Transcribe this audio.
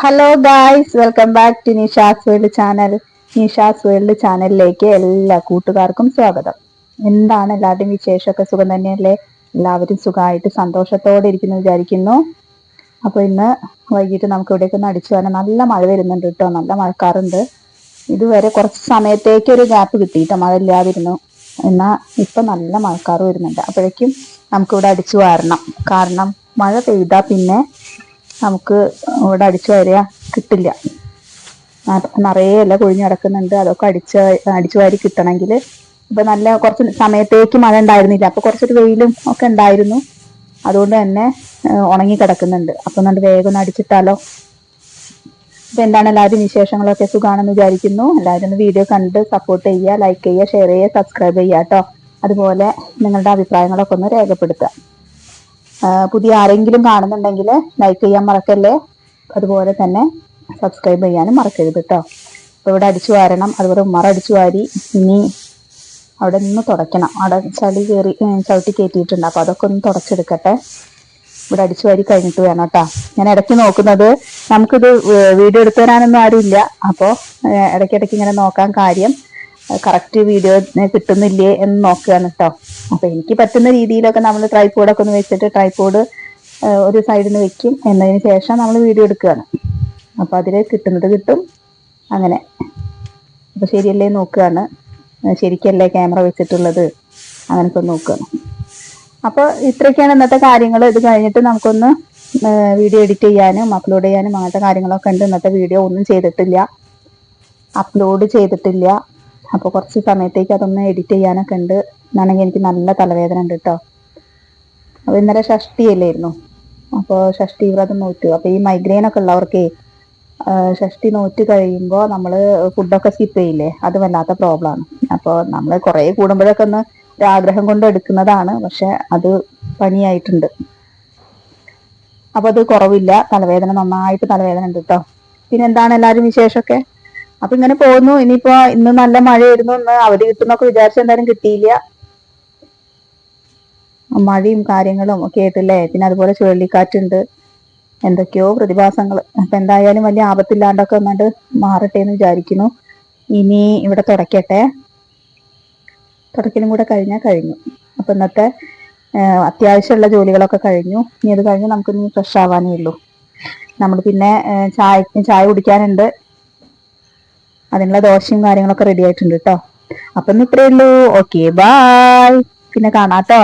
Hello guys, welcome back to Nisha's world channel. Nisha's world ചാനലിലേക്ക് എല്ലാ കൂട്ടുകാർക്കും സ്വാഗതം. എന്താണ് എല്ലാവരുടെയും വിശേഷമൊക്കെ? സുഖം തന്നെയല്ലേ? എല്ലാവരും സുഖമായിട്ട് സന്തോഷത്തോടെ ഇരിക്കുന്നു വിചാരിക്കുന്നു. അപ്പൊ ഇന്ന് വൈകിട്ട് നമുക്ക് ഇവിടേക്ക് ഒന്ന് അടിച്ചു വരാൻ. നല്ല മഴ വരുന്നുണ്ട് കേട്ടോ, നല്ല മഴക്കാറുണ്ട്. ഇതുവരെ കുറച്ച് സമയത്തേക്ക് ഒരു ഗ്യാപ്പ് കിട്ടിയിട്ടോ, മഴ ഇല്ലാതിരുന്നു. എന്നാ ഇപ്പൊ നല്ല മഴക്കാറ് വരുന്നുണ്ട്. അപ്പോഴേക്കും നമുക്കിവിടെ അടിച്ചു വാരണം. കാരണം മഴ പെയ്താൽ പിന്നെ നമുക്ക് ഇവിടെ അടിച്ചു വാരിയ കിട്ടില്ല. നിറയെ ഇല കൊഴിഞ്ഞ് കിടക്കുന്നുണ്ട്. അതൊക്കെ അടിച്ചു വാരി കിട്ടണമെങ്കിൽ ഇപ്പൊ നല്ല കുറച്ച് സമയത്തേക്ക് മഴ ഉണ്ടായിരുന്നില്ല. അപ്പൊ കുറച്ചൊരു വെയിലും ഒക്കെ ഉണ്ടായിരുന്നു. അതുകൊണ്ട് തന്നെ ഉണങ്ങി കിടക്കുന്നുണ്ട്. അപ്പൊ നല്ല വേഗം ഒന്ന് അടിച്ചിട്ടാലോ. അപ്പൊ എന്താണ് എല്ലാവരും വിശേഷങ്ങളൊക്കെ? സുഖാണെന്ന് വിചാരിക്കുന്നു. എല്ലാവരും ഒന്ന് വീഡിയോ കണ്ട് സപ്പോർട്ട് ചെയ്യുക, ലൈക്ക് ചെയ്യുക, ഷെയർ ചെയ്യുക, സബ്സ്ക്രൈബ് ചെയ്യുക കേട്ടോ. അതുപോലെ നിങ്ങളുടെ അഭിപ്രായങ്ങളൊക്കെ ഒന്ന് രേഖപ്പെടുത്തുക. പുതിയ ആരെങ്കിലും കാണുന്നുണ്ടെങ്കിൽ ലൈക്ക് ചെയ്യാൻ മറക്കല്ലേ. അതുപോലെ തന്നെ സബ്സ്ക്രൈബ് ചെയ്യാനും മറക്കരുത് കേട്ടോ. അപ്പോൾ ഇവിടെ അടിച്ചു വാരണം. അതുപോലെ ഉമ്മറ അടിച്ചു വാരി. ഇനി അവിടെ നിന്ന് തുടയ്ക്കണം. അവിടെ ചളി കയറി ചവിട്ടി കയറ്റിയിട്ടുണ്ട്. അപ്പോൾ അതൊക്കെ ഒന്ന് തുടച്ചെടുക്കട്ടെ. ഇവിടെ അടിച്ചു വാരി കഴിഞ്ഞിട്ട് വേണം കേട്ടോ. ഞാൻ ഇടയ്ക്ക് നോക്കുന്നത്, നമുക്കിത് വീഡിയോ എടുത്തു തരാനൊന്നും ആരുമില്ല. അപ്പോൾ ഇടയ്ക്കിടയ്ക്ക് ഇങ്ങനെ നോക്കാൻ കാര്യം കറക്റ്റ് വീഡിയോ കിട്ടുന്നില്ലേ എന്ന് നോക്കുകയാണ് കേട്ടോ. അപ്പൊ എനിക്ക് പറ്റുന്ന രീതിയിലൊക്കെ നമ്മൾ ട്രൈപോഡൊക്കെ ഒന്ന് വെച്ചിട്ട് ട്രൈപോഡ് ഒരു സൈഡിൽ നിന്ന് വെക്കും. എന്നതിന് ശേഷം നമ്മൾ വീഡിയോ എടുക്കുകയാണ്. അപ്പൊ അതിൽ കിട്ടുന്നത് കിട്ടും. അങ്ങനെ അപ്പൊ ശരിയല്ലേ നോക്കുകയാണ്. ശരിക്കല്ലേ ക്യാമറ വെച്ചിട്ടുള്ളത്, അങ്ങനൊക്കെ നോക്കുകയാണ്. അപ്പോൾ ഇത്രയൊക്കെയാണ് ഇന്നത്തെ കാര്യങ്ങൾ. ഇത് കഴിഞ്ഞിട്ട് നമുക്കൊന്ന് വീഡിയോ എഡിറ്റ് ചെയ്യാനും അപ്ലോഡ് ചെയ്യാനും അങ്ങനത്തെ കാര്യങ്ങളൊക്കെ ഉണ്ട്. ഇന്നത്തെ വീഡിയോ ഒന്നും ചെയ്തിട്ടില്ല, അപ്ലോഡ് ചെയ്തിട്ടില്ല. അപ്പോൾ കുറച്ച് സമയത്തേക്ക് അതൊന്ന് എഡിറ്റ് ചെയ്യാനൊക്കെ ഉണ്ട്. എന്നാണെങ്കിൽ എനിക്ക് നല്ല തലവേദന ഉണ്ട് കേട്ടോ. അപ്പോൾ ഇന്നലെ ഷഷ്ടിയല്ലായിരുന്നു. അപ്പോൾ ഷഷ്ടി വ്രതം നോറ്റു. അപ്പോൾ ഈ മൈഗ്രെയിൻ ഒക്കെ ഉള്ളവർക്കേ ഷഷ്ടി നോറ്റ് കഴിയുമ്പോൾ നമ്മൾ ഫുഡൊക്കെ സ്കിപ്പ് ചെയ്യില്ലേ, അത് വല്ലാത്ത പ്രോബ്ലമാണ്. അപ്പോൾ നമ്മൾ കുറേ കൂടുമ്പോഴൊക്കെ ഒന്ന് ഒരാഗ്രഹം കൊണ്ട് എടുക്കുന്നതാണ്. പക്ഷെ അത് പണിയായിട്ടുണ്ട്. അപ്പോൾ അത് കുറവില്ല. തലവേദന, നന്നായിട്ട് തലവേദന ഉണ്ട് കേട്ടോ. പിന്നെ എന്താണ് എല്ലാവരും വിശേഷമൊക്കെ? അപ്പൊ ഇങ്ങനെ പോകുന്നു. ഇനിയിപ്പോ ഇന്ന് നല്ല മഴയായിരുന്നു. ഇന്ന് അവധി കിട്ടുന്നൊക്കെ വിചാരിച്ച എന്തായാലും കിട്ടിയില്ല. മഴയും കാര്യങ്ങളും ഒക്കെ ആയിട്ടല്ലേ. പിന്നെ അതുപോലെ ചുഴലിക്കാറ്റുണ്ട്, എന്തൊക്കെയോ പ്രതിഭാസങ്ങൾ. അപ്പൊ എന്തായാലും വലിയ ആപത്തില്ലാണ്ടൊക്കെ ഒന്നാണ്ട് മാറട്ടെ എന്ന് വിചാരിക്കുന്നു. ഇനി ഇവിടെ തുടയ്ക്കട്ടെ. തുടയ്ക്കലും കൂടെ കഴിഞ്ഞാൽ കഴിഞ്ഞു. അപ്പൊ ഇന്നത്തെ അത്യാവശ്യമുള്ള ജോലികളൊക്കെ കഴിഞ്ഞു. ഇനി അത് കഴിഞ്ഞ് നമുക്ക് ഇനി ഫ്രഷ് ആവാനേ ഉള്ളൂ. നമ്മൾ പിന്നെ ചായ കുടിക്കാനുണ്ട്. അതിനുള്ള ദോശയും കാര്യങ്ങളൊക്കെ റെഡി ആയിട്ടുണ്ട് കേട്ടോ. അപ്പൊ ഇന്ന് ഇത്രയേ ഉള്ളൂ. Okay, bye. പിന്നെ കാണാട്ടോ.